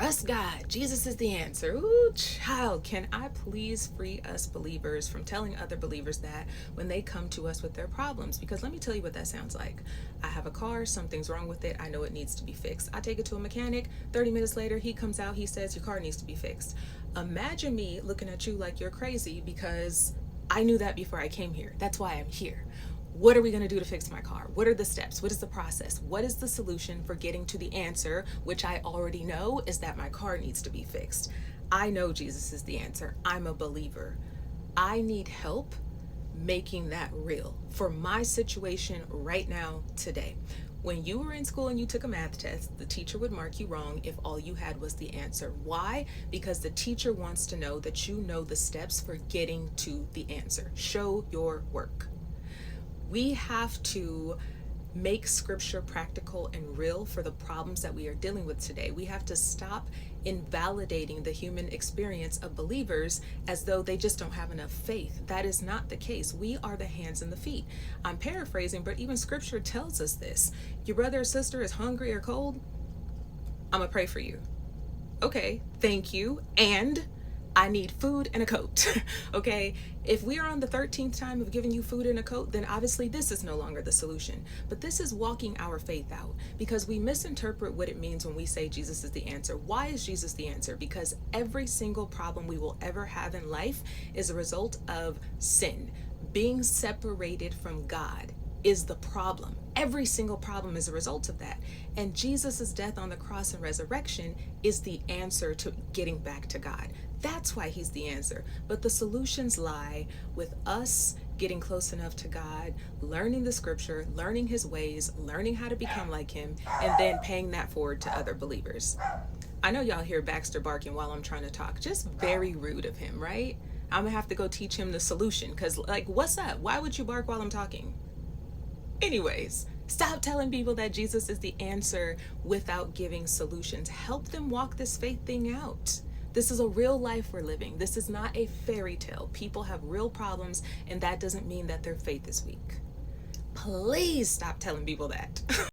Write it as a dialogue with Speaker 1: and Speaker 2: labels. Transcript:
Speaker 1: trust God. Jesus is the answer. Ooh, child, can I please free us believers from telling other believers that when they come to us with their problems? Because let me tell you what that sounds like. I have a car, something's wrong with it, I know it needs to be fixed. I take it to a mechanic, 30 minutes later, he comes out, he says, your car needs to be fixed. Imagine me looking at you like you're crazy because I knew that before I came here. That's why I'm here. What are we going to do to fix my car? What are the steps? What is the process? What is the solution for getting to the answer, which I already know is that my car needs to be fixed? I know Jesus is the answer. I'm a believer. I need help making that real for my situation right now, today. When you were in school and you took a math test, the teacher would mark you wrong if all you had was the answer. Why? Because the teacher wants to know that you know the steps for getting to the answer. Show your work. We have to make scripture practical and real for the problems that we are dealing with today. We have to stop invalidating the human experience of believers as though they just don't have enough faith. That is not the case. We are the hands and the feet. I'm paraphrasing, but even scripture tells us this. Your brother or sister is hungry or cold, I'm gonna pray for you. Okay, thank you. And I need food and a coat. Okay, if we are on the 13th time of giving you food and a coat, then obviously this is no longer the solution. But this is walking our faith out, because we misinterpret what it means when we say Jesus is the answer. Why is Jesus the answer? Because every single problem we will ever have in life is a result of sin. Being separated from God is the problem. Every single problem is a result of that. And Jesus' death on the cross and resurrection is the answer to getting back to God. That's why he's the answer. But the solutions lie with us getting close enough to God, learning the scripture, learning his ways, learning how to become like him, and then paying that forward to other believers. I know y'all hear Baxter barking while I'm trying to talk. Just very rude of him, right? I'm gonna have to go teach him the solution, because like, what's up? Why would you bark while I'm talking? Anyways, stop telling people that Jesus is the answer without giving solutions. Help them walk this faith thing out. This is a real life we're living. This is not a fairy tale. People have real problems, and that doesn't mean that their faith is weak. Please stop telling people that.